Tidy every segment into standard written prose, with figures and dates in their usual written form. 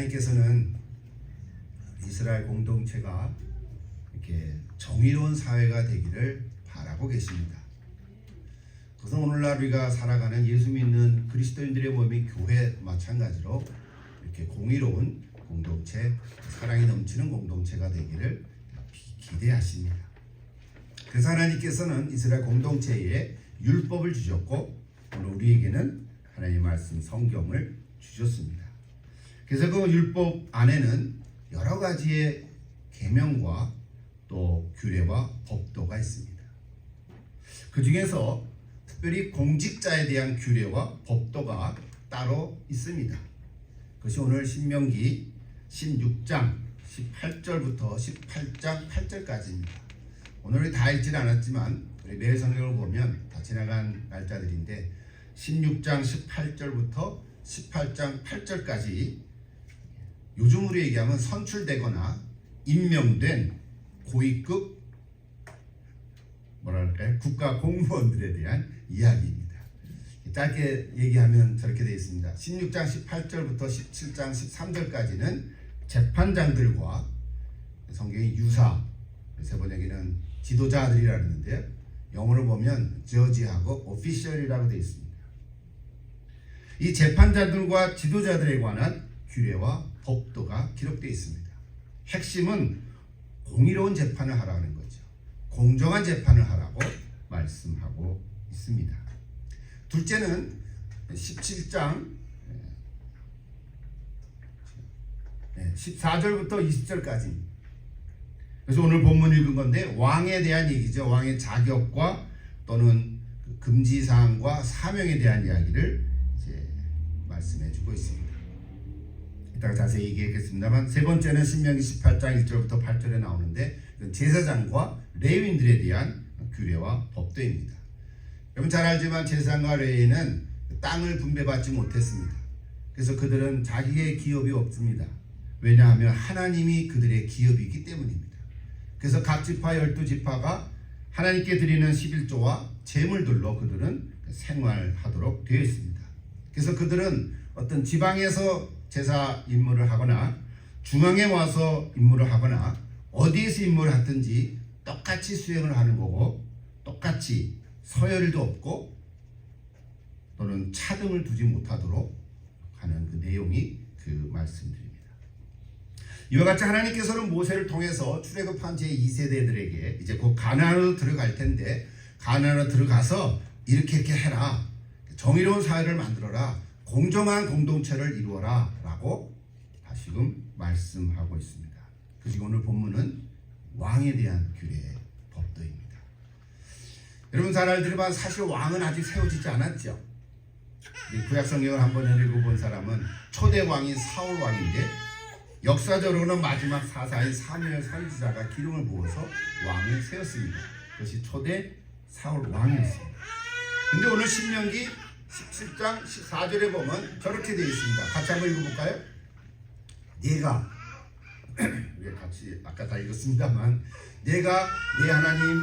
하나님께서는 이스라엘 공동체가 이렇게 정의로운 사회가 되기를 바라고 계십니다. 그래서 오늘날 우리가 살아가는 예수 믿는 그리스도인들의 몸이 교회 마찬가지로 이렇게 공의로운 공동체, 사랑이 넘치는 공동체가 되기를 기대하십니다. 그래서 하나님께서는 이스라엘 공동체에 율법을 주셨고 오늘 우리에게는 하나님의 말씀 성경을 주셨습니다. 그래서 그 율법 안에는 여러 가지의 계명과 또 규례와 법도가 있습니다. 그 중에서 특별히 공직자에 대한 규례와 법도가 따로 있습니다. 그것이 오늘 신명기 16장 18절부터 18장 8절까지입니다. 오늘 다 읽지는 않았지만 우리 매일 성경을 보면 다 지나간 날짜들인데 16장 18절부터 18장 8절까지 요즘으로 얘기하면 선출되거나 임명된 고위급 국가 공무원들에 대한 이야기입니다. 짧게 얘기하면 저렇게 되어 있습니다. 16장 18절부터 17장 13절까지는 재판장들과 성경의 유사, 세 번역에는 지도자들이라 하는데요. 영어로 보면 저지하고 오피셜이라고 되어 있습니다. 이 재판자들과 지도자들에 관한 규례와 법도가 기록되어 있습니다. 핵심은 공의로운 재판을 하라는 거죠. 공정한 재판을 하라고 말씀하고 있습니다. 둘째는 17장 14절부터 20절까지. 그래서 오늘 본문 읽은 건데 왕에 대한 얘기죠. 왕의 자격과 또는 금지사항과 사명에 대한 이야기를 이제 말씀해주고 있습니다. 이따가 자세히 얘기하겠습니다만 세 번째는 신명기 18장 1절부터 8절에 나오는데 제사장과 레위인들에 대한 규례와 법도입니다. 여러분 잘 알지만 제사장과 레위인은 땅을 분배받지 못했습니다. 그래서 그들은 자기의 기업이 없습니다. 왜냐하면 하나님이 그들의 기업이기 때문입니다. 그래서 각 지파 12지파가 하나님께 드리는 11조와 제물들로 그들은 생활하도록 되어 있습니다. 그래서 그들은 어떤 지방에서 제사 임무를 하거나 중앙에 와서 임무를 하거나 어디에서 임무를 하든지 똑같이 수행을 하는 거고 똑같이 서열도 없고 또는 차등을 두지 못하도록 하는 그 내용이 그 말씀드립니다. 이와 같이 하나님께서는 모세를 통해서 출애굽한 제2세대들에게 이제 곧 가나안으로 들어갈 텐데 가나안으로 들어가서 이렇게 해라. 정의로운 사회를 만들어라. 공정한 공동체를 이루어라 라고 다시금 말씀하고 있습니다. 그리고 오늘 본문은 왕에 대한 규례의 법도입니다. 여러분 잘 알지만 사실 왕은 아직 세워지지 않았죠. 구약성경을 한번 읽어본 사람은 초대 왕인 사울 왕인데 역사적으로는 마지막 사사인 사무엘 선지자가 기름을 부어서 왕을 세웠습니다. 그것이 초대 사울 왕이었습니다. 근데 오늘 신명기 17장 14절에 보면 저렇게 되어 있습니다. 같이 한번 읽어볼까요? 내가 우리 같이 아까 다 읽었습니다만 내가 내 하나님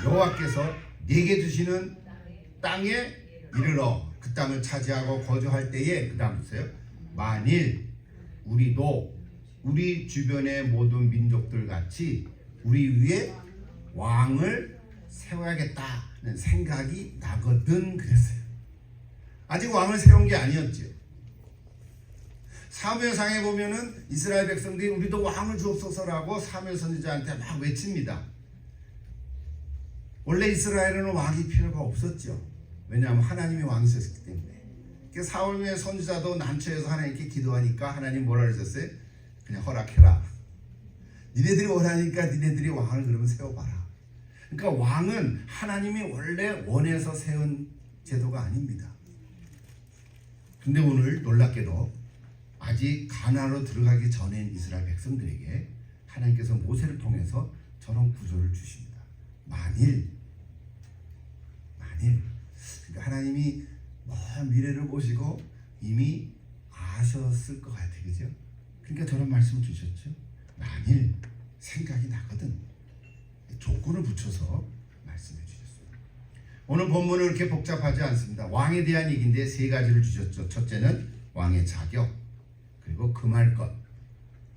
여호와께서 내게 주시는 땅에 이르러 그 땅을 차지하고 거주할 때에 그 다음 보세요. 만일 우리도 우리 주변의 모든 민족들 같이 우리 위에 왕을 세워야겠다는 생각이 나거든 그랬어요. 아직 왕을 세운 게 아니었죠. 사무엘상에 보면은 이스라엘 백성들이 우리도 왕을 주옵소서라고 사무엘 선지자한테 막 외칩니다. 원래 이스라엘에는 왕이 필요가 없었죠. 왜냐하면 하나님이 왕이셨기 때문에. 그래서 사무엘 선지자도 난처해서 하나님께 기도하니까 하나님 뭐라 그러셨어요? 그냥 허락해라. 니네들이 원하니까 니네들이 왕을 그러면 세워봐라. 그러니까 왕은 하나님이 원래 원해서 세운 제도가 아닙니다. 근데 오늘 놀랍게도 아직 가나안으로 들어가기 전인 이스라엘 백성들에게 하나님께서 모세를 통해서 저런 구조를 주십니다. 만일 그러니까 하나님이 먼 미래를 보시고 이미 아셨을 것 같아요. 그죠? 그러니까 저런 말씀을 주셨죠. 만일 생각이 나거든 조건을 붙여서 말씀해 주셨습니다. 오늘 본문은 그렇게 복잡하지 않습니다. 왕에 대한 얘기인데 세 가지를 주셨죠. 첫째는 왕의 자격, 그리고 금할 것,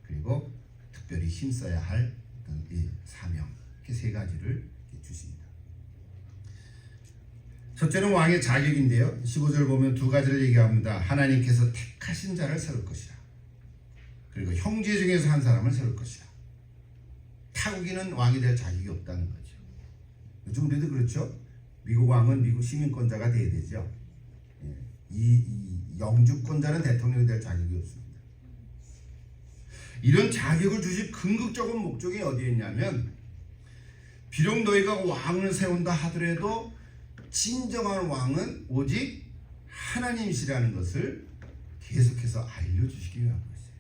그리고 특별히 힘써야 할 어떤 이 사명, 이렇게 세 가지를 주십니다. 첫째는 왕의 자격인데요. 15절 보면 두 가지를 얘기합니다. 하나님께서 택하신 자를 세울 것이라. 그리고 형제 중에서 한 사람을 세울 것이라. 타국인은 왕이 될 자격이 없다는 거죠. 요즘 우리도 그렇죠. 미국 왕은 미국 시민권자가 돼야 되죠. 이 영주권자는 대통령이 될 자격이 없습니다. 이런 자격을 주신 궁극적인 목적이 어디에 있냐면, 비록 너희가 왕을 세운다 하더라도 진정한 왕은 오직 하나님이시라는 것을 계속해서 알려주시기 위한 것이에요.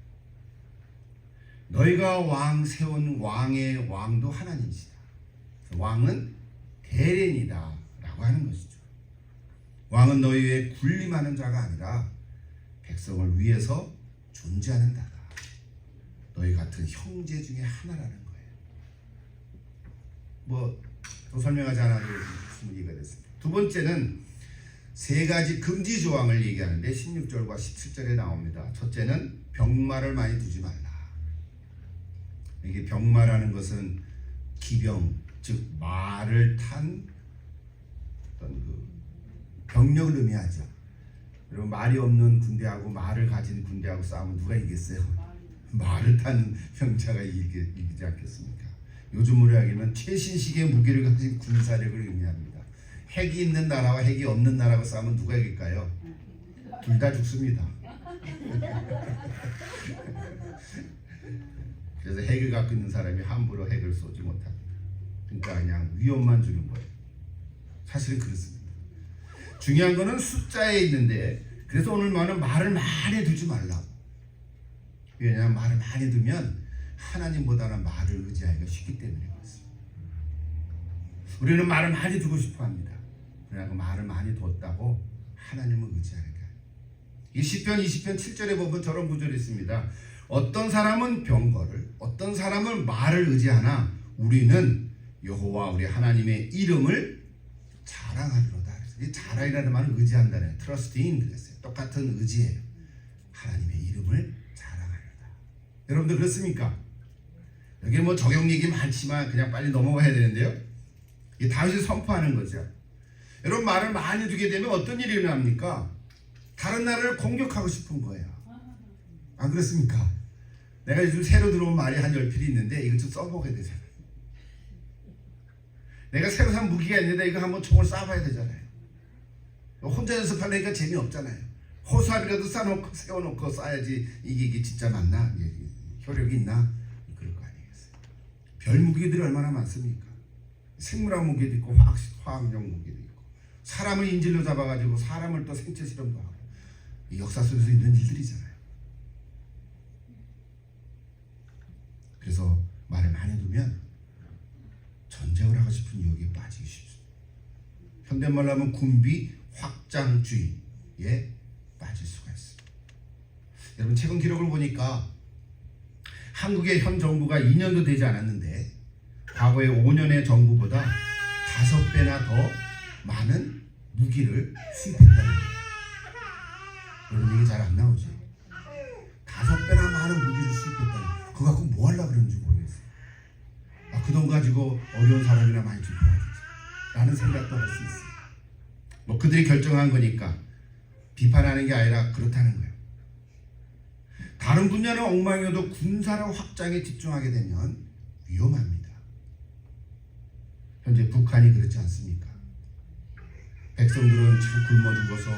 너희가 왕 세운 왕의 왕도 하나님이시다. 왕은 대리인이다 라고 하는 것이죠. 왕은 너희 위에 군림하는 자가 아니라 백성을 위해서 존재하는 자다. 너희 같은 형제 중에 하나라는 거예요. 또 설명하지 않아도 무슨 얘기가 됐습니다. 두 번째는 세 가지 금지 조항을 얘기하는데 16절과 17절에 나옵니다. 첫째는 병마를 많이 두지 말라. 이게 병마라는 것은 기병, 즉 말을 탄 어떤 그 병력을 의미하죠. 여러분, 말이 없는 군대하고 말을 가진 군대하고 싸우면 누가 이겼어요? 말을 탄 병자가 이기지 않겠습니까? 요즘으로 하기면 최신식의 무기를 가진 군사력을 의미합니다. 핵이 있는 나라와 핵이 없는 나라가 싸우면 누가 이길까요? 둘 다 죽습니다. 그래서 핵을 갖고 있는 사람이 함부로 핵을 쏘지 못합니다. 그러니까 그냥 위험만 주는 거예요. 사실은 그렇습니다. 중요한 거는 숫자에 있는데, 그래서 오늘 말을 많이 두지 말라고. 왜냐하면 말을 많이 두면 하나님보다는 말을 의지하기가 쉽기 때문에 그렇습니다. 우리는 말을 많이 두고 싶어 합니다. 그러나 그 말을 많이 뒀다고 하나님을 의지하는 거예요. 이 시편 20편 7절에 보면 저런 구절이 있습니다. 어떤 사람은 병거를, 어떤 사람은 말을 의지하나 우리는 여호와 우리 하나님의 이름을 자랑하리로다. 이 자랑이라는 말은 의지한다는, trust in 그랬어요. 똑같은 의지예요. 하나님의 이름을 자랑하리로다. 여러분들 그렇습니까? 여기 뭐 적용 얘기 많지만 그냥 빨리 넘어가야 되는데요. 이 다윗이 선포하는 거죠. 여러분, 말을 많이 두게 되면 어떤 일이 일어납니까? 다른 나라를 공격하고 싶은 거예요. 안 그렇습니까? 내가 요즘 새로 들어온 말이 한 10필이 있는데 이거 좀 써보게 되잖아요. 내가 새로 산 무기가 있는데 이거 한번 총을 쏴봐야 되잖아요. 혼자 연습하려니까 재미없잖아요. 호수아비라도 쌓아놓고 세워놓고 쏴야지 이게 진짜 맞나? 효력이 있나? 그럴 거 아니겠어요. 별 무기들이 얼마나 많습니까? 생물학 무기도 있고 화학용 무기도 있고, 사람을 인질로 잡아가지고 사람을 또 생체 실험도 하고, 이 역사 속에서 있는 일들이잖아요. 그래서 말을 많이 두면 전쟁을 하고 싶은 유혹에 빠지기 쉽습니다. 현대말로 하면 군비 확장주의에 빠질 수가 있습니다. 여러분, 최근 기록을 보니까 한국의 현 정부가 2년도 되지 않았는데 과거의 5년의 정부보다 5배나 더 많은 무기를 수입했다는 거예요. 이런 얘기 잘 안 나오죠. 5배나 많은 무기를 수입했다는 거예요. 그거 갖고 뭐 하려고 그러는지 모르겠어요. 그 돈 가지고 어려운 사람이나 많이 죽여야겠지 라는 생각도 할 수 있어요. 뭐 그들이 결정한 거니까 비판하는 게 아니라 그렇다는 거예요. 다른 분야는 엉망이어도 군사력 확장에 집중하게 되면 위험합니다. 현재 북한이 그렇지 않습니까? 백성들은 참 굶어 죽어서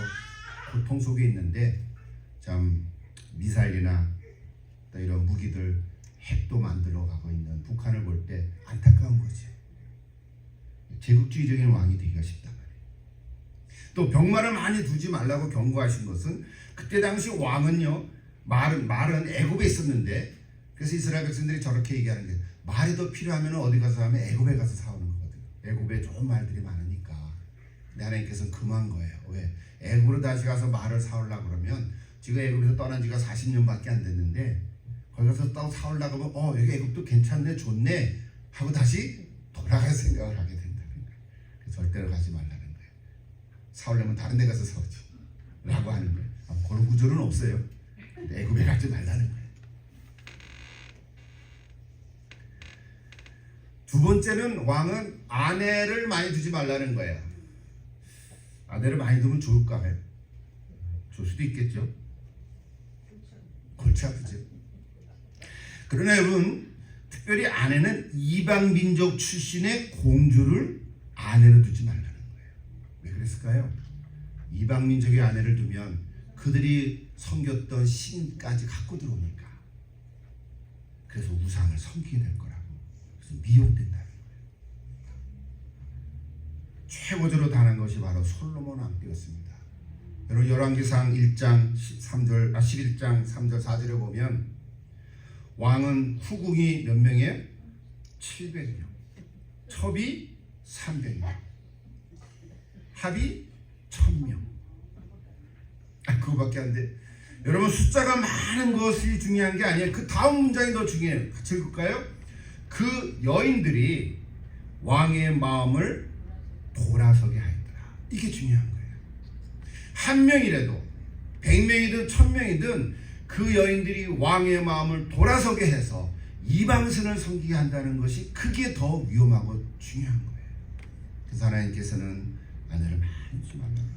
고통 속에 있는데 참 미사일이나 또 이런 무기들, 핵도 만들어 가고 있는 북한을 볼 때 안타까운 거지. 제국주의적인 왕이 되기가 쉽단 말이에요. 또 병마를 많이 두지 말라고 경고하신 것은, 그때 당시 왕은요, 말은 애굽에 있었는데, 그래서 이스라엘 백성들이 저렇게 얘기하는 게, 말이 더 필요하면 어디 가서 하면 애굽에 가서 사오는 거거든요. 애굽에 좋은 말들이 많으니까. 근데 하나님께서는 금한 거예요. 왜? 애굽으로 다시 가서 말을 사오려고 그러면, 지금 애굽에서 떠난 지가 40년밖에 안 됐는데 거기 가서 또 사오려고 하면 여기 애굽도 괜찮네, 좋네 하고 다시 돌아갈 생각을 하게 된다는 거예요. 그래서 절대로 가지 말라는 거예요. 사오려면 다른 데 가서 사오지 라고 하는 거예요. 그런 구조는 없어요. 애굽에 가지 말라는 거예요. 두 번째는 왕은 아내를 많이 두지 말라는 거예요. 아내를 많이 두면 좋을까요? 좋을 수도 있겠죠. 골치 아프죠. 그러나 여러분, 특별히 아내는 이방 민족 출신의 공주를 아내로 두지 말라는 거예요. 왜 그랬을까요? 이방 민족의 아내를 두면 그들이 섬겼던 신까지 갖고 들어오니까. 그래서 우상을 섬기게 될 거라고. 그래서 미혹된다는 거예요. 최고조로 당한 것이 바로 솔로몬 왕비였습니다. 여러분 열왕기상 1장 3절 11장 3절 4절에 보면 왕은 후궁이 몇 명이에요? 700명, 첩이 300명, 합이 1000명. 그거밖에 안 돼. 여러분 숫자가 많은 것이 중요한 게 아니에요. 그 다음 문장이 더 중요해요. 같이 읽을까요? 그 여인들이 왕의 마음을 돌아서게 하였더라. 이게 중요한 거예요. 한 명이라도 100명이든 1000명이든 그 여인들이 왕의 마음을 돌아서게 해서 이방신을 섬기게 한다는 것이 그게 더 위험하고 중요한 거예요. 그래서 하나님께서는 아내를 많이 두지 말라는 거예요.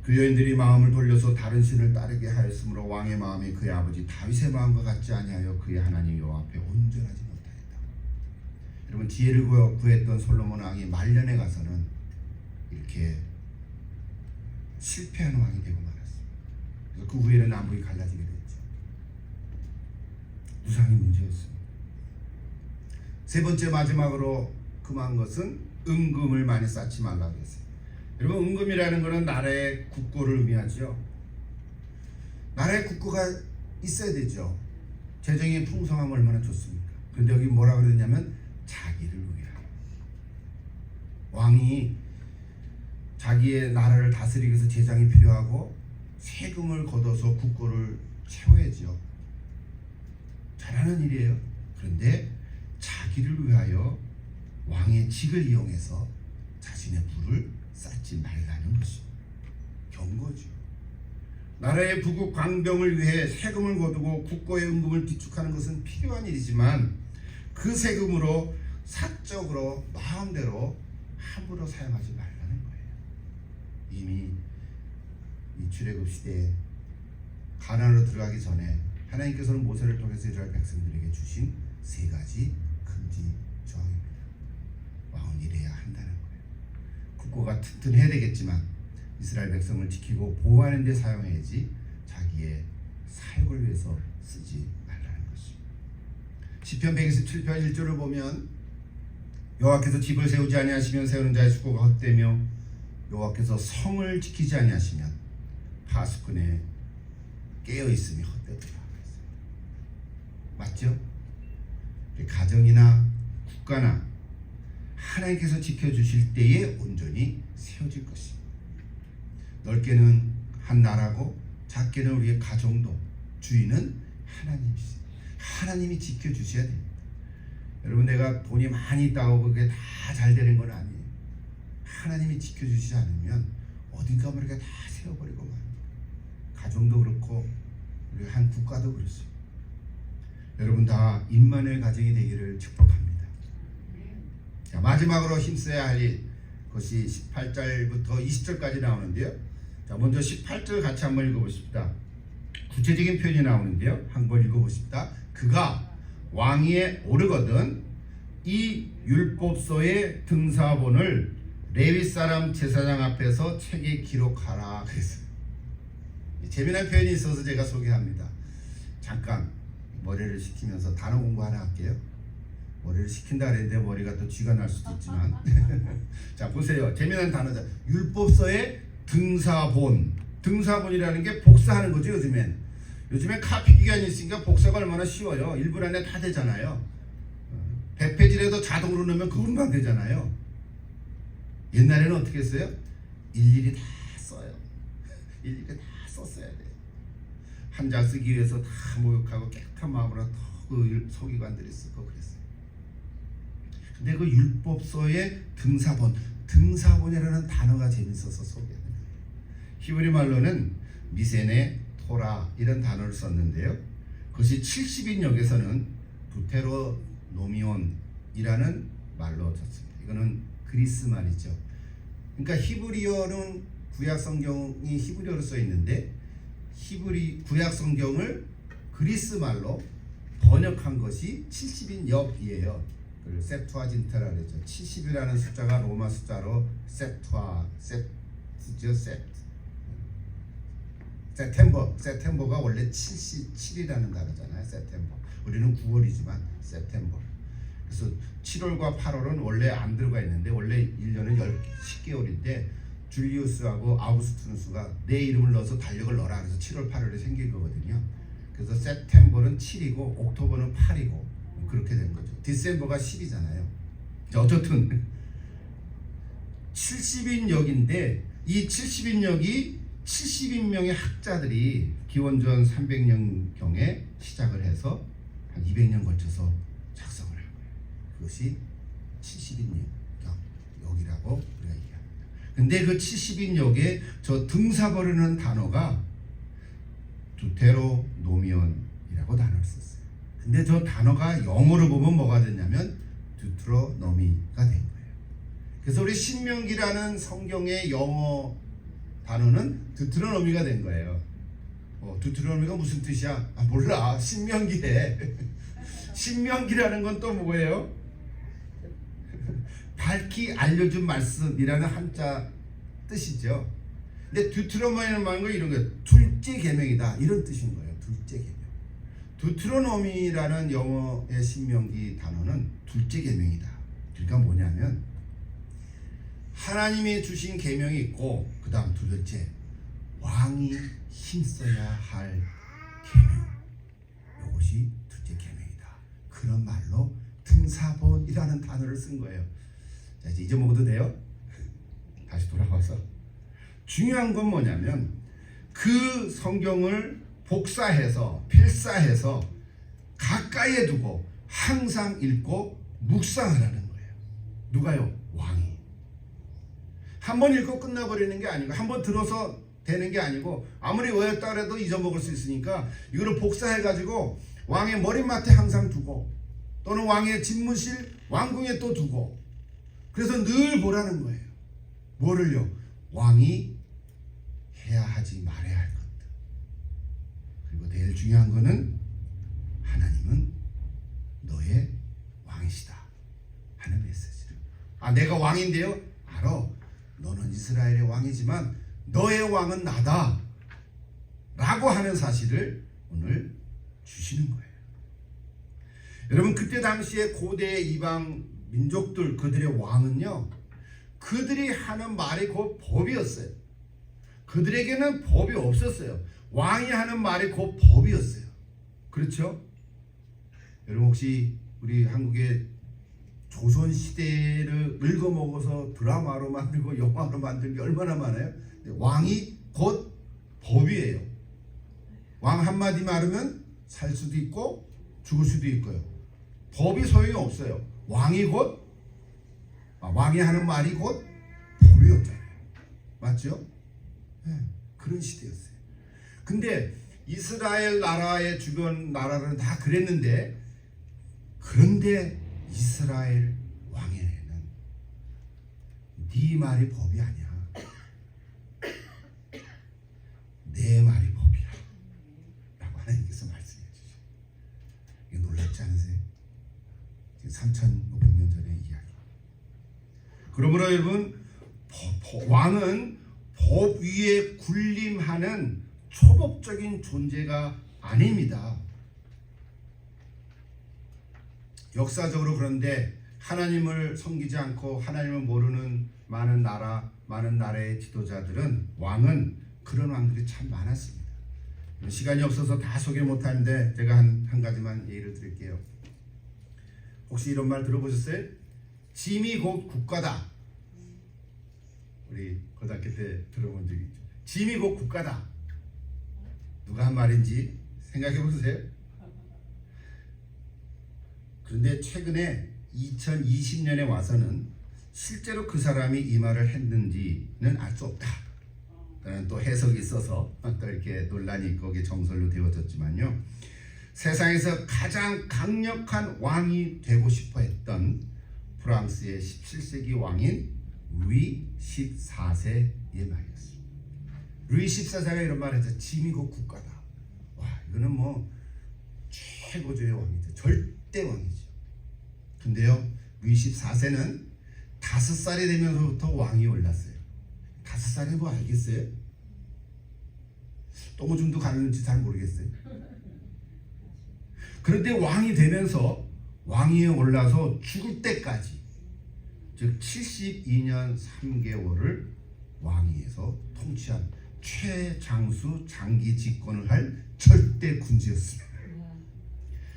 그 여인들이 마음을 돌려서 다른 신을 따르게 하였으므로 왕의 마음이 그의 아버지 다윗의 마음과 같지 아니하여 그의 하나님 여호와 앞에 온전하지 못하였다. 여러분 지혜를 구했던 솔로몬 왕이 말년에 가서는 이렇게 실패하는 왕이 되고 말았습니다. 그래서 그 후에는 남북이 갈라지게 됐죠. 우상이 문제였습니다. 세 번째 마지막으로 금한 것은 은금을 많이 쌓지 말라고 했어요. 여러분 은금이라는 것은 나라의 국고를 의미하죠. 나라의 국고가 있어야 되죠. 재정이 풍성하면 얼마나 좋습니까? 그런데 여기 뭐라고 그랬냐면 자기를 위하여. 왕이 자기의 나라를 다스리기 위해서 재정이 필요하고 세금을 걷어서 국고를 채워야죠. 잘하는 일이에요. 그런데 자기를 위하여 왕의 직을 이용해서 자신의 부를 쌓지 말라는 것입니다. 경고죠. 나라의 부국 광병을 위해 세금을 거두고 국고의 은금을 비축하는 것은 필요한 일이지만 그 세금으로 사적으로 마음대로 함부로 사용하지 말라는 거예요. 이미 이 출애굽 시대에 가나안으로 들어가기 전에 하나님께서는 모세를 통해서 이스라엘 백성들에게 주신 세 가지 금지 조항입니다. 왕은 이래야 한다는 거예요. 국고가 튼튼해야 되겠지만 이스라엘 백성을 지키고 보호하는 데 사용해야지 자기의 사역을 위해서 쓰지 말라는 것입니다. 시편 127편 1절을 보면 여호와께서 집을 세우지 아니하시면 세우는 자의 숙고가 헛되며 여호와께서 성을 지키지 아니하시면 파수꾼에 깨어있음이 헛되더라. 맞죠? 가정이나 국가나 하나님께서 지켜주실 때에 온전히 세워질 것입니다. 넓게는 한 나라고 작게는 우리의 가정도 주인은 하나님이십니다. 하나님이 지켜주셔야 됩니다. 여러분 내가 돈이 많이 있다고 그게 다 잘 되는 건 아니에요. 하나님이 지켜주시지 않으면 어딘가 모르게 다 세워버리고 말입니다. 가정도 그렇고 우리 한 국가도 그렇습니다. 여러분 다 임마누엘 가정이 되기를 축복합니다. 자, 마지막으로 힘써야 할 것이 18절부터 20절까지 나오는데요. 자, 먼저 18절 같이 한번 읽어보십시다. 구체적인 표현이 나오는데요. 한번 읽어보십시다. 그가 왕위에 오르거든 이 율법서의 등사본을 레위 사람 제사장 앞에서 책에 기록하라 그랬어요. 재미난 표현이 있어서 제가 소개합니다. 잠깐 머리를 식히면서 단어 공부 하나 할게요. 머리를 식힌다 그랬는데 머리가 또 쥐가 날 수도 있지만 자 보세요. 재미난 단어다. 율법서의 등사본. 등사본이라는 게 복사하는 거죠. 요즘엔 카피 기간이 있으니까 복사가 얼마나 쉬워요. 1분 안에 다 되잖아요. 100페이지라도 자동으로 넣으면 금방 되잖아요. 옛날에는 어떻게 했어요? 일일이 다 써요. 일일이 다 썼어야 돼요. 한자 쓰기 위해서 다 목욕하고 깨끗한 마음으로 그 서기관들이 쓰고 그랬어요. 근데 그 율법서의 등사본이라는 단어가 재밌어서 소개해요. 히브리 말로는 미세네, 토라 이런 단어를 썼는데요. 그것이 70인역에서는 두테로노미온이라는 말로 썼습니다. 이거는 그리스 말이죠. 그러니까 히브리어는 구약 성경이 히브리어로 써 있는데 구약 성경을 그리스 말로 번역한 것이 70인역이에요. 그걸 septuaginta라 그랬죠. 70이라는 숫자가 로마 숫자로 세템버가 원래 77이라는 단어잖아요. 세템버. 우리는 9월이지만 세템버. 그래서 7월과 8월은 원래 안 들어가 있는데 원래 1년은 10개월인데 줄리우스하고 아우구스투누스가 내 이름을 넣어서 달력을 넣어라 그래서 7월 8월에 생긴 거거든요. 그래서 세템버는 7이고 옥토버는 8이고 그렇게 된 거죠. 디셈버가 10이잖아요. 어쨌든 70인역인데 이 70인역이 70인명의 학자들이 기원전 300년경에 시작을 해서 한 200년 걸쳐서 작성을 한 거예요. 그것이 70인역이라고 우리가 얘기합니다. 근데 그 70인역에 저 등사버리는 단어가 두테로노미온이라고 단어를 썼어요. 근데 저 단어가 영어로 보면 뭐가 됐냐면 두트로노미가 된 거예요. 그래서 우리 신명기라는 성경의 영어 단어는 두트로노미가 된 거예요. 두트로노미가 무슨 뜻이야? 몰라. 신명기에 신명기라는 건 또 뭐예요? 밝히 알려준 말씀이라는 한자 뜻이죠. 근데 두트로노미는 건 이런 거예요. 둘째 계명이다 이런 뜻인 거예요. 둘째 계명. 두트로노미라는 영어의 신명기 단어는 둘째 계명이다. 그러니까 뭐냐면 하나님이 주신 계명이 있고 그 다음 둘째 왕이 힘써야 할 계명. 이것이 둘째 계명이다. 그런 말로 등사본이라는 단어를 쓴 거예요. 자, 이제 잊어먹어도 돼요? 다시 돌아와서 중요한 건 뭐냐면 그 성경을 복사해서 필사해서 가까이에 두고 항상 읽고 묵상하라는 거예요. 누가요? 왕이. 한번 읽고 끝나버리는 게 아니고 한번 들어서 되는 게 아니고 아무리 외웠다 그래도 잊어먹을 수 있으니까 이거를 복사해가지고 왕의 머리맡에 항상 두고 또는 왕의 집무실 왕궁에 또 두고 그래서 늘 보라는 거예요. 뭐를요? 왕이 해야 하지 말아야 할 것들. 그리고 제일 중요한 거는 하나님은 너의 왕이시다 하는 메시지를. 내가 왕인데요? 알아. 너는 이스라엘의 왕이지만 너의 왕은 나다 라고 하는 사실을 오늘 주시는 거예요. 여러분 그때 당시에 고대 이방 민족들 그들의 왕은요 그들이 하는 말이 곧 법이었어요. 그들에게는 법이 없었어요. 왕이 하는 말이 곧 법이었어요. 그렇죠? 여러분 혹시 우리 한국의 조선시대를 늙어먹어서 드라마로 만들고 영화로 만든 게 얼마나 많아요? 왕이 곧 법이에요. 왕 한마디 말하면 살 수도 있고 죽을 수도 있고요. 법이 소용이 없어요. 왕이 왕이 하는 말이 곧 법이었잖아요. 맞죠? 네, 그런 시대였어요. 근데 이스라엘 나라의 주변 나라는 다 그랬는데 그런데 이스라엘 왕에게는 네 말이 법이 아니야. 내 말이 법이야. 라고 하나님께서 말씀해 주시죠. 이게 놀랍지 않으세요? 3,500년 전의 이야기. 그러므로 여러분 왕은 법 위에 군림하는 초법적인 존재가 아닙니다. 역사적으로 그런데 하나님을 섬기지 않고 하나님을 모르는 많은 나라의 지도자들은 왕은 그런 왕들이 참 많았습니다. 시간이 없어서 다 소개 못하는데 제가 한 가지만 예를 드릴게요. 혹시 이런 말 들어보셨어요? 짐이 곧 국가다. 우리 고등학교 때 들어본 적 있죠. 짐이 곧 국가다. 누가 한 말인지 생각해 보세요. 그런데 최근에 2020년에 와서는 실제로 그 사람이 이 말을 했는지는 알 수 없다 또 해석이 있어서 또 이렇게 논란이 있고 그게 정설로 되어졌지만요. 세상에서 가장 강력한 왕이 되고 싶어 했던 프랑스의 17세기 왕인 루이 14세의 말이었습니다. 루이 14세가 이런 말을 했죠. 짐이고 국가다. 와, 이거는 뭐 최고조의 왕이죠. 절대 왕이죠. 근데요, 루이 14세는 5살이 되면서부터 왕이 올랐어요. 5살이 뭐 알겠어요? 똥오줌도 가는지 잘 모르겠어요. 그런데 왕이 되면서 왕위에 올라서 죽을 때까지, 즉 72년 3개월을 왕위에서 통치한 최장수 장기 집권을 할 절대 군주였습니다.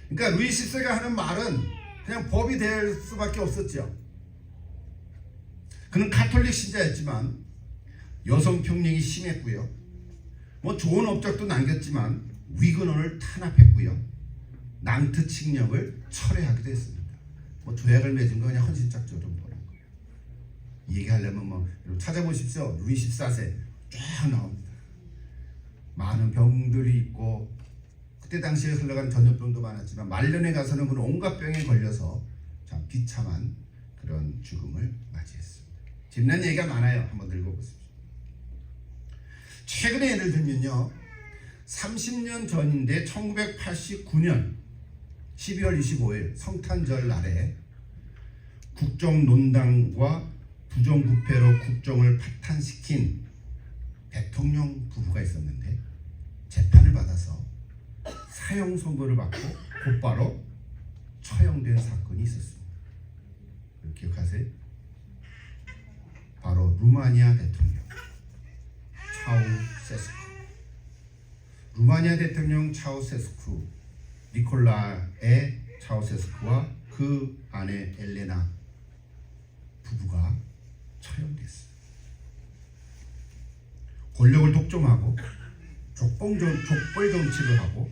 그러니까 루이 14세가 하는 말은 그냥 법이 될 수밖에 없었죠. 그는 가톨릭 신자였지만 여성 평등이 심했고요. 뭐 좋은 업적도 남겼지만 위근원을 탄압했고요. 낭트 칙령을 철회하기도 했습니다. 뭐 조약을 맺은 거 그냥 헌신짝처럼 보는 거예요. 얘기하려면 뭐 찾아보십시오. 루이 14세 쫙 나옵니다. 많은 병들이 있고 그때 당시에 흘러간 전염병도 많았지만 말년에 가서는 그런 온갖 병에 걸려서 참 비참한 그런 죽음을 맞이했습니다. 재미난 얘기가 많아요. 한번 읽어보십시오. 최근에 예를 들면요, 30년 전인데 1989년 12월 25일 성탄절 날에 국정농단과 부정부패로 국정을 파탄시킨 대통령 부부가 있었는데 재판을 받아서 사형 선고를 받고 곧바로 처형된 사건이 있었습니다. 기억하세요? 바로 루마니아 대통령 차우세스쿠. 루마니아 대통령 차우세스쿠, 니콜라의 차우세스쿠와 그 아내 엘레나 부부가 처형됐어요. 권력을 독점하고 족벌 정치를 하고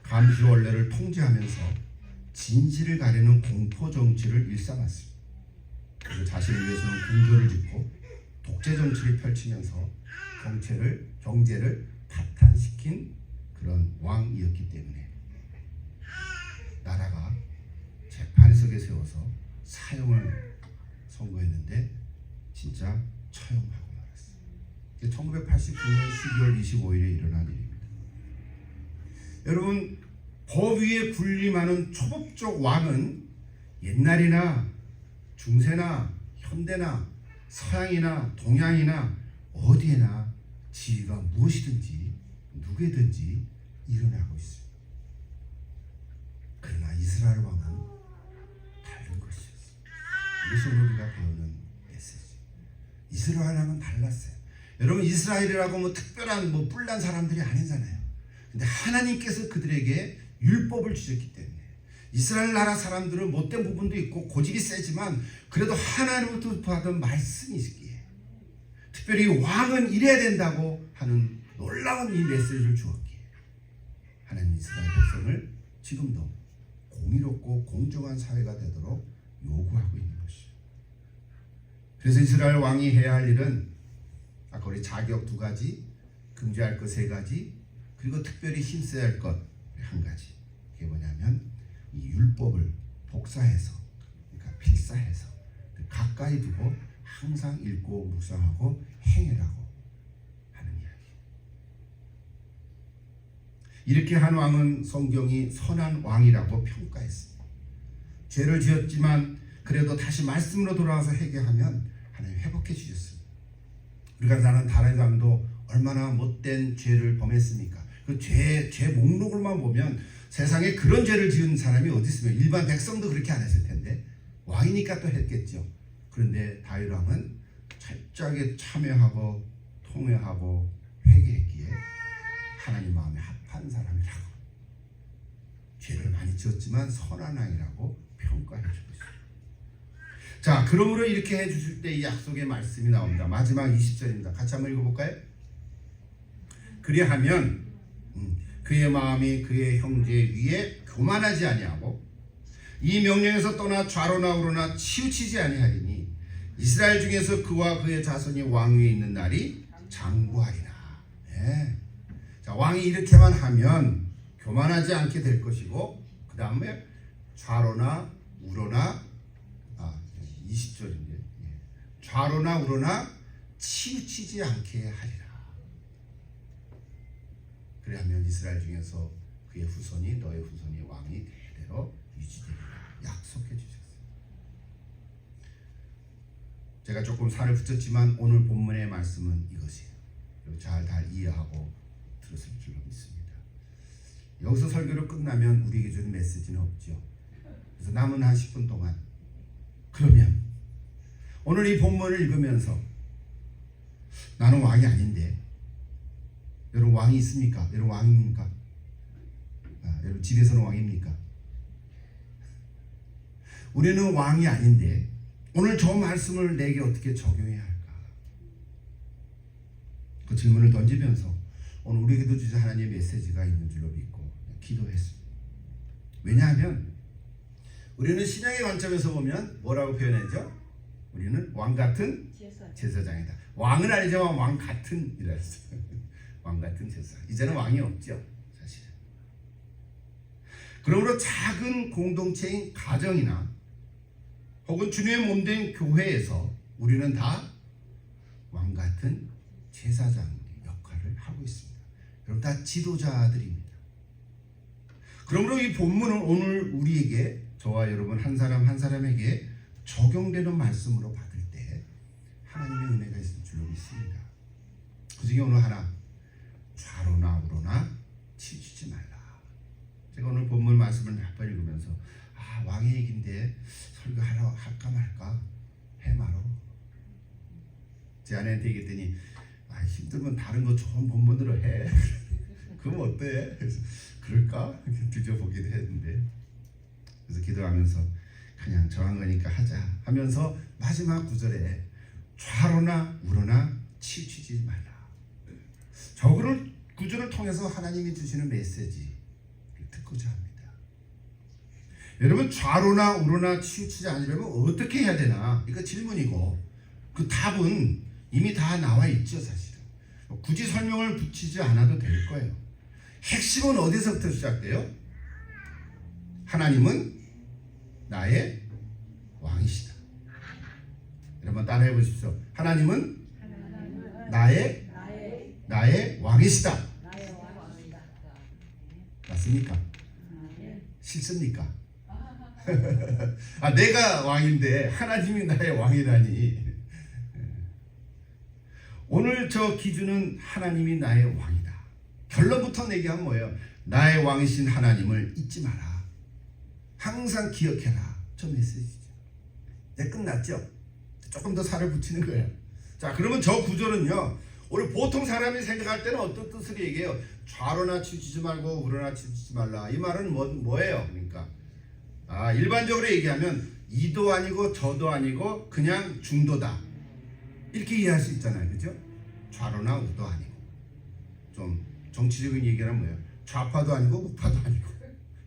감시원래를 통제하면서 진실을 가리는 공포 정치를 일삼았습니다. 그리고 자신을 위해서는 궁조를 짓고 독재 정치를 펼치면서 경제를 파탄시킨 그런 왕이었기 때문에 나라가 재판석에 세워서 사형을 선고했는데 진짜 처형하고 말았어요. 1989년 12월 25일에 일어난 일입니다. 여러분, 법 위에 군림하는 초법적 왕은 옛날이나 중세나 현대나 서양이나 동양이나 어디에나 지위가 무엇이든지 누구든지 일어나고 있습니다. 그러나 이스라엘 왕은 다른 것이었습니다. 이것이 오늘 우리가 배우는 메시지. 이스라엘 왕은 달랐어요. 여러분, 이스라엘이라고 뭐 특별한 뭐 뿔난 사람들이 아니잖아요. 근데 하나님께서 그들에게 율법을 주셨기 때문에 이스라엘 나라 사람들은 못된 부분도 있고 고집이 세지만 그래도 하나님부터 받은 말씀이 있기에 특별히 왕은 이래야 된다고 하는 놀라운 이 메시지를 주었기에 하나님 이스라엘 백성을 지금도 공의롭고 공정한 사회가 되도록 요구하고 있는 것이죠. 그래서 이스라엘 왕이 해야 할 일은 아까 우리 자격 2가지, 금지할 것 3가지, 그리고 특별히 힘써야 할 것 1가지. 그게 뭐냐면 이 율법을 복사해서, 그러니까 필사해서 가까이 두고 항상 읽고 묵상하고 행해라고 하는 이야기. 이렇게 한 왕은 성경이 선한 왕이라고 평가했습니다. 죄를 지었지만 그래도 다시 말씀으로 돌아와서 회개하면 하나님 회복해 주셨습니다. 우리가 사는 다른 사람도 얼마나 못된 죄를 범했습니까? 그 죄 목록을만 보면 세상에 그런 죄를 지은 사람이 어디 있으면 일반 백성도 그렇게 안 했을 텐데 왕이니까 또 했겠죠. 그런데 다윗 왕은 철저하게 참여하고 통회하고 회개했기에 하나님 마음에 합한 사람이라고, 죄를 많이 지었지만 선한 왕이라고 평가해 주고 있습니다. 자, 그러므로 이렇게 해주실 때 이 약속의 말씀이 나옵니다. 마지막 20절입니다. 같이 한번 읽어볼까요? 그리하면 그의 마음이 그의 형제 위에 교만하지 아니하고 이 명령에서 떠나 좌로나 우로나 치우치지 아니하리니 이스라엘 중에서 그와 그의 자손이 왕위에 있는 날이 장구하리라. 네. 자, 왕이 이렇게만 하면 교만하지 않게 될 것이고, 그 다음에 좌로나 우로나 20절인데 좌로나 우로나 치우치지 않게 하리라. 그리하면 이스라엘 중에서 그의 후손이 너의 후손이 왕이 대대로 유지되리라 약속해 주셨어요. 제가 조금 살을 붙였지만 오늘 본문의 말씀은 이것이에요. 잘 이해하고 들었을 줄로 믿습니다. 여기서 설교를 끝나면 우리에게 주는 메시지는 없죠. 그래서 남은 한 10분 동안 그러면 오늘 이 본문을 읽으면서 나는 왕이 아닌데, 여러분 왕이 있습니까? 여러분 왕입니까? 여러분 집에서는 왕입니까? 우리는 왕이 아닌데 오늘 저 말씀을 내게 어떻게 적용해야 할까? 그 질문을 던지면서 오늘 우리에게도 주신 하나님의 메시지가 있는 줄로 믿고 기도했습니다. 왜냐하면 우리는 신앙의 관점에서 보면 뭐라고 표현하죠? 우리는 왕 같은 제사장이다. 왕은 아니지만 왕 같은 이라 했어요. 왕 같은 제사장. 이제는 왕이 없죠, 사실은. 그러므로 작은 공동체인 가정이나 혹은 주님의 몸된 교회에서 우리는 다 왕 같은 제사장 역할을 하고 있습니다. 여러분 다 지도자들입니다. 그러므로 이 본문은 오늘 우리에게, 저와 여러분 한 사람 한 사람에게 적용되는 말씀으로 받을 때 하나님의 은혜가 있을 줄로 믿습니다. 그 중에 오늘 하나, 좌로나 우로나 치우치지 말라. 제가 오늘 본문 말씀을 몇 번 읽으면서 왕의 얘기인데 설교하러 할까 말까 해마로 제 아내한테 얘기했더니 힘들면 다른 거 좋은 본문으로 해. 그럼 어때? 그래서 그럴까? 뒤져보기도 했는데, 그래서 기도하면서 그냥 정한 거니까 하자 하면서 마지막 구절에 좌로나 우로나 치우치지 말라. 저 구절을 통해서 하나님이 주시는 메시지 듣고자 합니다. 여러분 좌로나 우로나 치우치지 않으려면 어떻게 해야 되나? 이거 질문이고 그 답은 이미 다 나와 있죠, 사실은. 굳이 설명을 붙이지 않아도 될 거예요. 핵심은 어디서부터 시작돼요? 하나님은 나의 왕이시다. 여러분 따라해 보십시오. 하나님은 나의 왕이시다. 맞습니까? 싫습니까? 내가 왕인데 하나님이 나의 왕이라니. 오늘 저 기준은 하나님이 나의 왕이다. 결론부터 얘기하면 뭐예요? 나의 왕이신 하나님을 잊지 마라. 항상 기억해라. 저 메시지죠. 이제 끝났죠? 조금 더 살을 붙이는 거예요. 자, 그러면 저 구절은요, 우리 보통 사람이 생각할 때는 어떤 뜻을 얘기해요? 좌로나 치우치지 말고 우로나 치우치지 말라. 이 말은 뭐예요? 그러니까 일반적으로 얘기하면 이도 아니고 저도 아니고 그냥 중도다. 이렇게 이해할 수 있잖아요. 그죠? 좌로나 우도 아니고. 좀 정치적인 얘기는 뭐예요? 좌파도 아니고 우파도 아니고.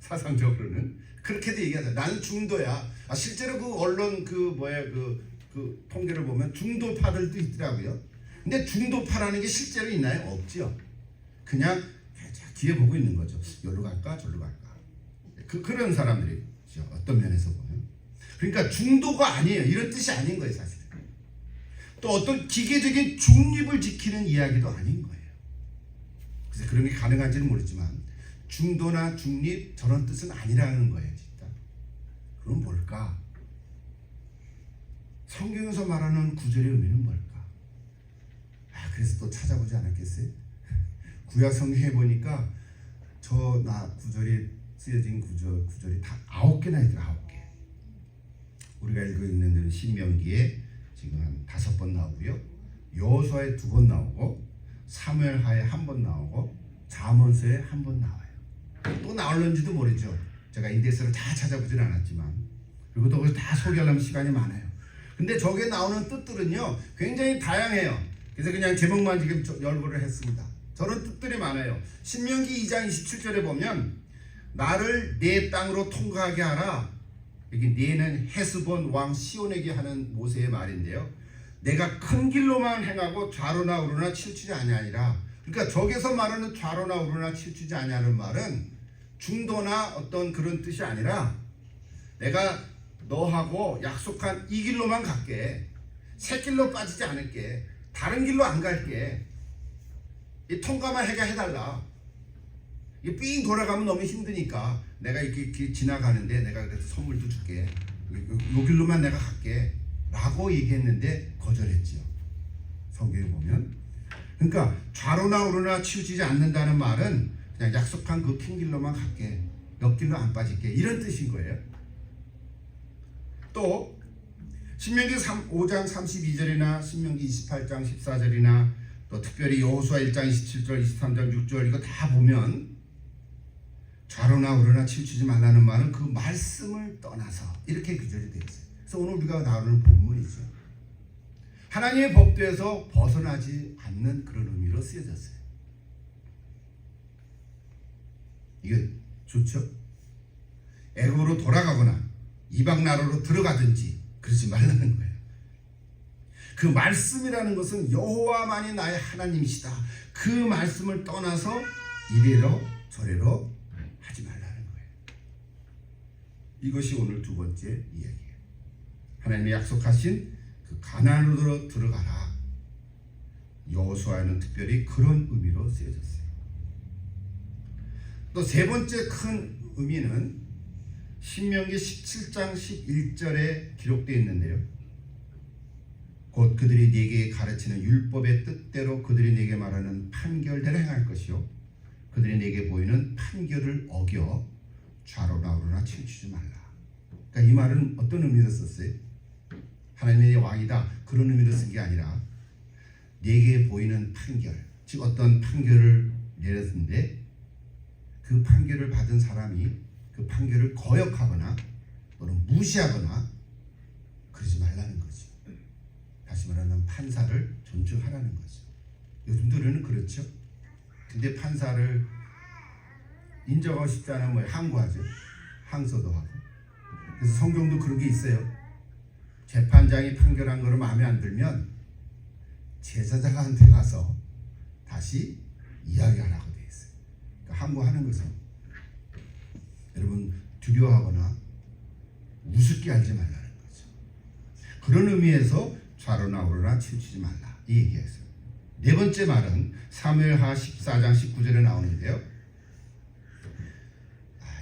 사상적으로는 그렇게도 얘기하죠. 나는 중도야. 실제로 그 언론 그 통계를 보면 중도파들도 있더라고요. 근데 중도파라는 게 실제로 있나요? 없죠. 그냥 뒤에 보고 있는 거죠. 여기로 갈까 저기로 갈까. 그런 사람들이죠. 어떤 면에서 보면. 그러니까 중도가 아니에요. 이런 뜻이 아닌 거예요, 사실. 또 어떤 기계적인 중립을 지키는 이야기도 아닌 거예요. 그래서 그런 게 가능한지는 모르지만 중도나 중립 저런 뜻은 아니라는 거예요, 진짜. 그럼 뭘까? 성경에서 말하는 구절의 의미는 뭘까? 그래서 또 찾아보지 않았겠어요? 구약 성경에 보니까 구절이 쓰여진 구절이 다 9개나 있더라. 9개. 우리가 읽고 있는 데는 신명기에 지금 한 5번 나오고요. 여호수아에 2번 나오고, 사무엘하에 1번 나오고, 잠언서에 1번 나와요. 또 나올는지도 모르죠. 제가 인덱스를 다 찾아보진 않았지만, 그리고 또 그걸 다 소개하려면 시간이 많아요. 근데 저게 나오는 뜻들은요 굉장히 다양해요. 그래서 그냥 제목만 지금 열거를 했습니다. 저런 뜻들이 많아요. 신명기 2장 27절에 보면 나를 내 땅으로 통과하게 하라. 여기 네는 헤스본 왕 시온에게 하는 모세의 말인데요. 내가 큰 길로만 행하고 좌로나 우로나 치우치지 아니하니라. 그러니까 저기서 말하는 좌로나 우로나 치우치지 아니하는 말은 중도나 어떤 그런 뜻이 아니라 내가 너하고 약속한 이 길로만 갈게. 새 길로 빠지지 않을게. 다른 길로 안 갈게. 이 통과만 해달라. 이 삥 돌아가면 너무 힘드니까 내가 이렇게 지나가는데 내가 그래서 선물도 줄게. 요 길로만 내가 갈게. 라고 얘기했는데 거절했지요. 성경에 보면. 그러니까 좌로나 우로나 치우치지 않는다는 말은 그냥 약속한 그 핀 길로만 갈게. 옆길로 안 빠질게. 이런 뜻인 거예요. 또 신명기 5장 32절이나 신명기 28장 14절이나 또 특별히 여호수아 1장 27절 23장 6절 이거 다 보면 좌로나 우로나 치우치지 말라는 말은 그 말씀을 떠나서 이렇게 규절이 되어 있어요. 그래서 오늘 우리가 나오는 본문이죠. 하나님의 법도에서 벗어나지 않는 그런 의미로 쓰여졌어요. 이게 좋죠? 애굽으로 돌아가거나 이방 나라로 들어가든지 그러지 말라는 거예요. 그 말씀이라는 것은 여호와만이 나의 하나님이시다. 그 말씀을 떠나서 이래로 저래로 하지 말라는 거예요. 이것이 오늘 두 번째 이야기예요. 하나님이 약속하신 그 가나안으로 들어가라. 여호수아에는 특별히 그런 의미로 쓰여졌어요. 또 세 번째 큰 의미는 신명기 17장 11절에 기록되어 있는데요. 곧 그들이 네게 가르치는 율법의 뜻대로 그들이 네게 말하는 판결대로 행할 것이요 그들이 네게 보이는 판결을 어겨 좌로나 우로나 치우치지 말라. 그러니까 이 말은 어떤 의미로 썼어요? 하나님의 왕이다 그런 의미로 쓴 게 아니라 네게 보이는 판결, 즉 어떤 판결을 내렸는데 그 판결을 받은 사람이 그 판결을 거역하거나 또는 무시하거나 그러지 말라는 거죠. 다시 말하면 판사를 존중하라는 거죠. 요즘들은 그렇죠. 근데 판사를 인정하고 싶지 않으면 뭐 항고하죠. 항소도 하고. 그래서 성경도 그런 게 있어요. 재판장이 판결한 거를 마음에 안 들면 제사장한테 가서 다시 이야기하라고 돼 있어요. 그러니까 항고하는 것은 여러분 두려워하거나 우습게 알지 말라는 거죠. 그런 의미에서 좌로나 우로나 치우치지 말라 이 얘기했어요. 네 번째 말은 사무엘하 14장 19절에 나오는데요.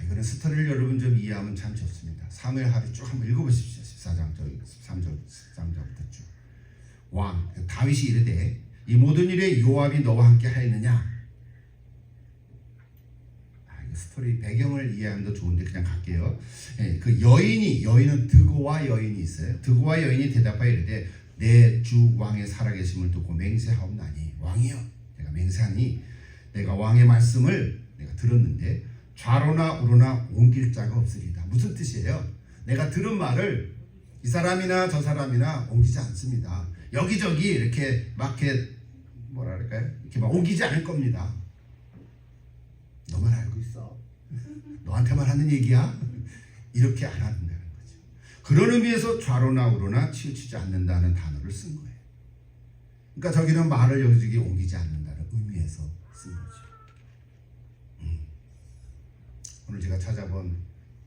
이거는 스토리를 여러분 좀 이해하면 참 좋습니다. 사무엘하를 쭉 한번 읽어보십시오. 14장 13절부터 쭉. 왕 다윗이 이르되 이 모든 일에 요압이 너와 함께 하였느냐. 스토리 배경을 이해하면 더 좋은데 그냥 갈게요. 그 여인은 드고와 여인이 있어요. 드고와 여인이 대답하여 이르되 내 주 왕의 살아계심을 듣고 맹세하옵나니 왕이여 내가 맹세하니 내가 왕의 말씀을 내가 들었는데 좌로나 우로나 옮길 자가 없으리다. 무슨 뜻이에요? 내가 들은 말을 이 사람이나 저 사람이나 옮기지 않습니다. 여기저기 이렇게 뭐라 그럴까요? 이렇게 막 옮기지 않을 겁니다. 너만 알고 있어. 너한테만 하는 얘기야? 이렇게 안 한다는 거죠. 그런 의미에서 좌로나 우로나 치우치지 않는다는 단어를 쓴 거예요. 그러니까 저기는 말을 여기저기 옮기지 않는다는 의미에서 쓴 거죠. 오늘 제가 찾아본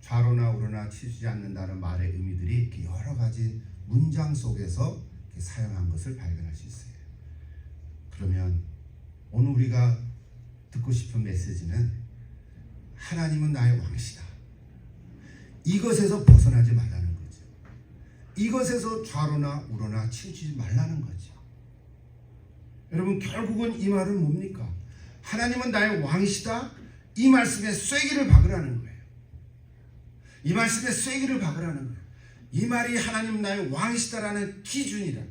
좌로나 우로나 치우치지 않는다는 말의 의미들이 이렇게 여러 가지 문장 속에서 이렇게 사용한 것을 발견할 수 있어요. 그러면 오늘 우리가 듣고 싶은 메시지는 하나님은 나의 왕이시다. 이것에서 벗어나지 말라는 거죠. 이것에서 좌로나 우로나 치우치지 말라는 거죠. 여러분 결국은 이 말은 뭡니까? 하나님은 나의 왕이시다. 이 말씀에 쐐기를 박으라는 거예요. 이 말씀에 쐐기를 박으라는 거예요. 이 말이 하나님 나의 왕이시다라는 기준이라.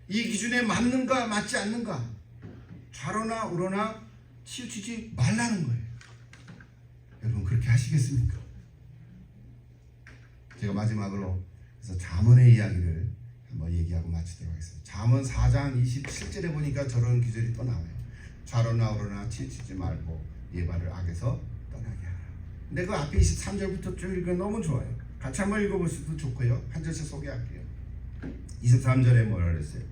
이 기준에 맞는가 맞지 않는가 좌로나 우로나 치우치지 말라는 거예요. 여러분 그렇게 하시겠습니까? 제가 마지막으로 그래서 잠언의 이야기를 한번 얘기하고 마치도록 하겠습니다. 잠언 4장 27절에 보니까 저런 기절이 또 나와요. 좌로나 우로나 치우치지 말고 네 발을 악에서 떠나게 하라. 근데 그 앞에 23절부터 쭉 읽으면 너무 좋아요. 같이 한번 읽어보셔도 좋고요. 한 절씩 소개할게요. 23절에 뭐라 그랬어요?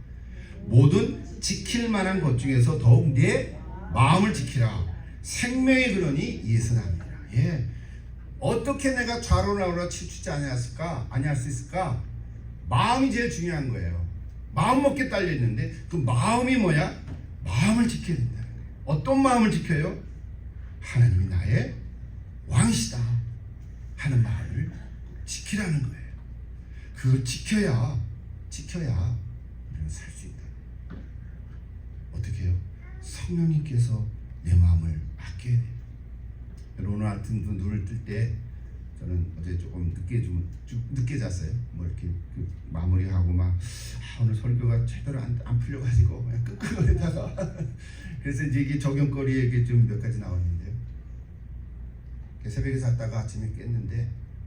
모든 지킬 만한 것 중에서 더욱 내 마음을 지키라. 생명의 근원이 이에서 납니다. 예. 어떻게 내가 좌로나 우로나 치우치지 아니할 수 있을까? 마음이 제일 중요한 거예요. 마음 먹게 딸려 있는데 그 마음이 뭐야? 마음을 지켜야 된다는 거예요. 어떤 마음을 지켜요? 하나님이 나의 왕이시다 하는 마음을 지키라는 거예요. 그걸 지켜야 우리는 살 수 있다. 어떻게 해요? 성령님께서 내 마음을 맡겨야 돼요. 오늘 하여튼 눈을 뜰 때 저는 어제 조금 늦게 잤어요. 뭐 이렇게 마무리하고 막 오늘 설교가 제대로 안 풀려가지고 그냥 끙끙거리다가 그래서 이제 이게 적용거리에 이게 좀 몇 가지 나왔는데요. 새벽에 잤다가 아침에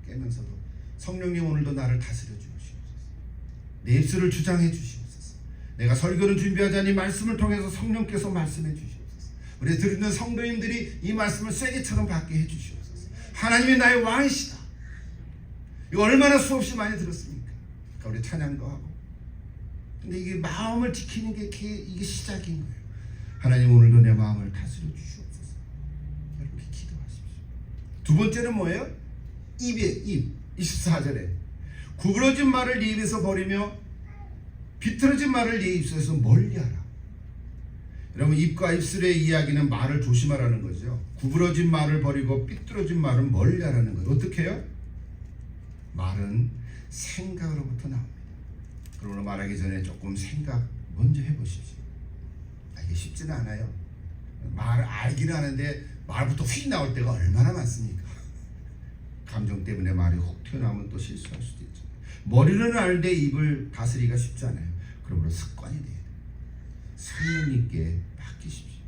깨면서도 성령님 오늘도 나를 다스려 주시옵소서. 내 입술을 주장해 주시옵소서. 내가 설교를 준비하자니 말씀을 통해서 성령께서 말씀해 주시옵소서. 우리 듣는 성도님들이 이 말씀을 쐐기처럼 받게 해 주시옵소서. 하나님이 나의 왕이시다. 이거 얼마나 수없이 많이 들었습니까? 그러니까 우리 찬양도 하고. 근데 이게 마음을 지키는 게 이게 시작인 거예요. 하나님 오늘도 내 마음을 다스려 주시옵소서. 이렇게 기도하십시오. 두 번째는 뭐예요? 입. 24절에 구부러진 말을 네 입에서 버리며 비틀어진 말을 네 입술에서 멀리하라. 여러분, 입과 입술의 이야기는 말을 조심하라는 거죠. 구부러진 말을 버리고 삐뚤어진 말은 멀리하라는 거예요. 어떻게 해요? 말은 생각으로부터 나옵니다. 그러므로 말하기 전에 조금 생각 먼저 해보십시오. 이게 쉽지는 않아요. 말을 알기는 하는데 말부터 휙 나올 때가 얼마나 많습니까? 감정 때문에 말이 훅 튀어나오면 또 실수할 수도 있죠. 머리는 알되 입을 다스리기가 쉽지 않아요. 그러므로 습관이 돼야 돼요. 성령님께 맡기십시오.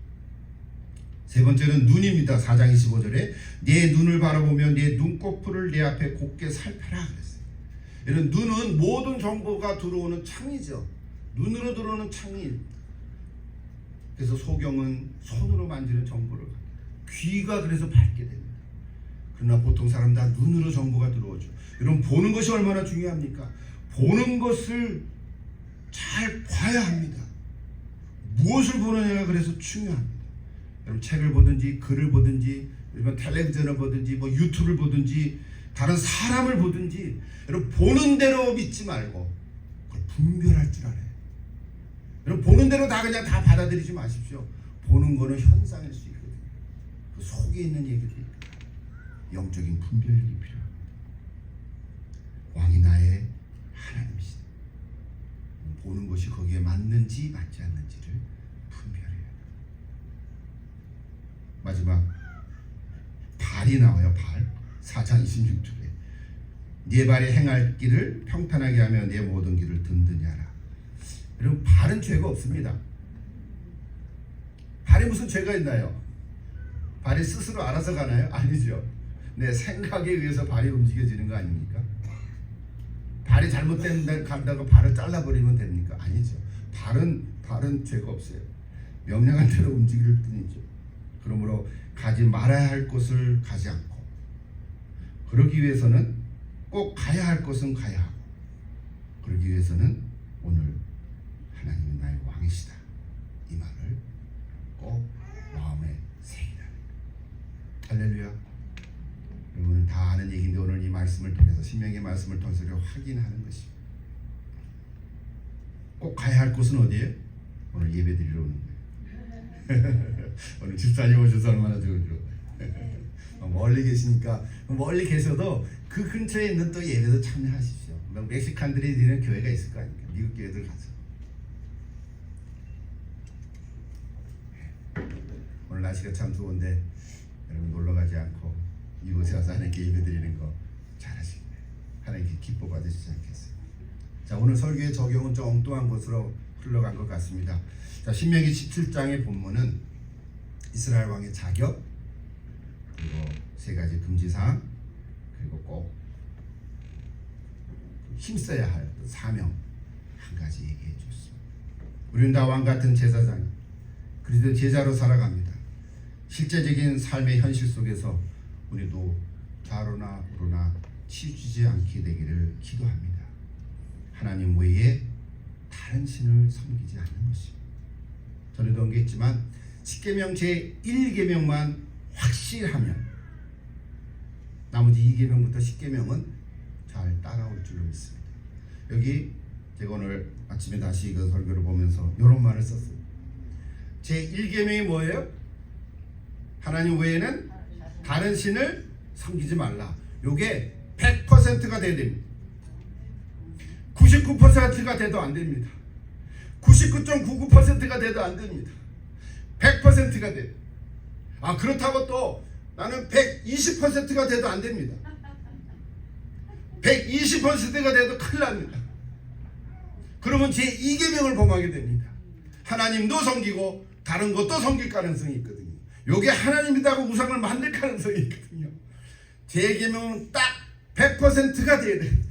세 번째는 눈입니다. 4장 25절에 내 눈을 바라보며 내 눈꺼풀을 내 앞에 곱게 살펴라 그랬어요. 이런 눈은 모든 정보가 들어오는 창이죠. 눈으로 들어오는 창이. 그래서 소경은 손으로 만지는 정보를, 귀가 그래서 밝게 됩니다. 그러나 보통 사람 다 눈으로 정보가 들어오죠. 여러분, 보는 것이 얼마나 중요합니까? 보는 것을 잘 봐야 합니다. 무엇을 보느냐가 그래서 중요합니다. 여러분, 책을 보든지 글을 보든지 여러분 텔레비전을 보든지 뭐 유튜브를 보든지 다른 사람을 보든지 여러분 보는 대로 믿지 말고 그걸 분별할 줄 알아요. 여러분, 보는 대로 다 그냥 다 받아들이지 마십시오. 보는 거는 현상일 수 있거든요. 그 속에 있는 얘기도 있고 영적인 분별력이 필요합니다. 왕이 나의 하나님이시다. 보는 것이 거기에 맞는지 맞지 않는지를 분별해야 합니다. 마지막 발이 나와요. 발. 4장 26절에 네 발이 행할 길을 평탄하게 하며 네 모든 길을 든든히 하라. 여러분, 발은 죄가 없습니다. 발이 무슨 죄가 있나요? 발이 스스로 알아서 가나요? 아니죠. 내 생각에 의해서 발이 움직여지는 거 아닙니까? 발이 잘못된 데 간다고 발을 잘라버리면 됩니까? 아니죠. 발은 죄가 없어요. 명령한 대로 움직일 뿐이죠. 그러므로 가지 말아야 할 곳을 가지 않고, 그러기 위해서는 꼭 가야 할 곳은 가야 하고, 그러기 위해서는 오늘 하나님은 나의 왕이시다, 이 말을 꼭 마음에 새기라. 할렐루야. 여러분은 다 아는 얘기인데 오늘 이 말씀을 통해서, 신명의 말씀을 통해서 확인하는 것입니다. 꼭 가야 할 곳은 어디예요? 오늘 예배 드리러 오는 거예요. 오늘 집사님 오셔서 얼마나 좋은지. 멀리 계시니까, 멀리 계셔도 그 근처에 있는 또 예배도 참여하십시오. 멕시칸들이 드리는 교회가 있을 거 아닙니까? 미국 교회들 가서. 오늘 날씨가 참 좋은데 여러분 놀러 가지 않고 이곳에 와서 하나님께 예배 드리는 거 잘하시네. 하나님께 기뻐 받으시지 않겠어요? 자, 오늘 설교의 적용은 좀 엉뚱한 곳으로 흘러간 것 같습니다. 자, 신명기 17장의 본문은 이스라엘 왕의 자격, 그리고 세 가지 금지사항, 그리고 꼭 힘써야 할 사명 한 가지 얘기해 주셨습니다. 우리는 다 왕 같은 제사장, 그리스도 제자로 살아갑니다. 실제적인 삶의 현실 속에서 우리도 좌로나 우로나 치우치지 않게 되기를 기도합니다. 하나님 외에 다른 신을 섬기지 않는 것입니다. 전에도 언급했지만 10계명 제1계명만 확실하면 나머지 2계명부터 10계명은 잘 따라올 줄로 믿습니다. 여기 제가 오늘 아침에 다시 그 설교를 보면서 이런 말을 썼어요. 제1계명이 뭐예요? 하나님 외에는 다른 신을 섬기지 말라. 요게 100%가 돼야 됩니다. 99%가 돼도 안 됩니다. 99.99%가 돼도 안 됩니다. 100%가 돼요. 그렇다고 또 나는 120%가 돼도 안 됩니다. 120%가 돼도 큰일 납니다. 그러면 제2계명을 범하게 됩니다. 하나님도 섬기고 다른 것도 섬길 가능성이 있거든요. 요게 하나님이라고 우상을 만들 가능성이 있거든요. 제 계명은 딱 100%가 돼야 됩니다.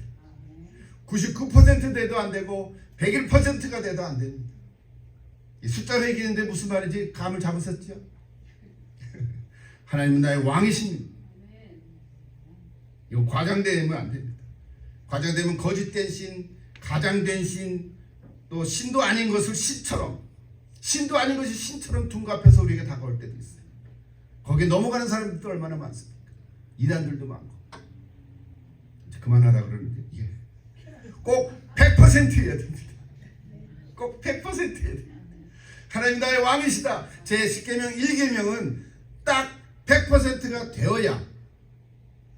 99% 돼도 안 되고 101%가 돼도 안 됩니다. 이 숫자로 얘기했는데 무슨 말인지 감을 잡으셨죠? 하나님은 나의 왕이십니다. 이거 과장되면 안 됩니다. 과장되면 거짓된 신, 가장된 신, 또 신도 아닌 것을 신처럼, 신도 아닌 것이 신처럼 둔갑해서 우리에게 다가올 때도 있어요. 거기에 넘어가는 사람들도 얼마나 많습니까? 이단들도 많고. 이제 그만하라 그러는데 이게 꼭 100%여야 됩니다. 꼭 100%여야 됩니다. 하나님 나의 왕이시다. 제 10계명 1계명은 딱 100%가 되어야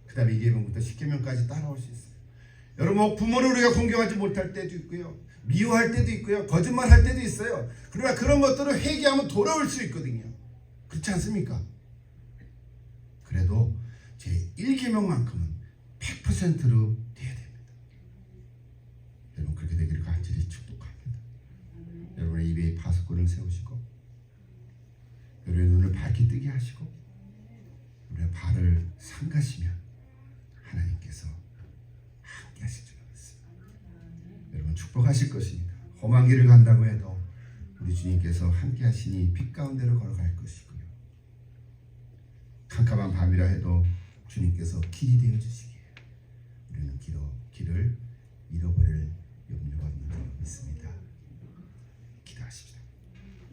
그 다음에 2계명부터 10계명까지 따라올 수 있어요. 여러분 부모를 우리가 공경하지 못할 때도 있고요. 미워할 때도 있고요. 거짓말할 때도 있어요. 그러나 그런 것들을 회개하면 돌아올 수 있거든요. 그렇지 않습니까? 그래도 제 1계명만큼은 100%로 돼야 됩니다. 여러분 그렇게 되기를 간절히 축복합니다. 여러분의 입에 파수꾼을 세우시고 여러분의 눈을 밝게 뜨게 하시고 여러분의 발을 삼가시면 하나님께서 함께 하실 줄 믿습니다. 여러분 축복하실 것입니다. 험한 길을 간다고 해도 우리 주님께서 함께 하시니 빛 가운데로 걸어갈 것이고요. 캄캄한 밤이라 해도 주님께서 길이 되어 주시기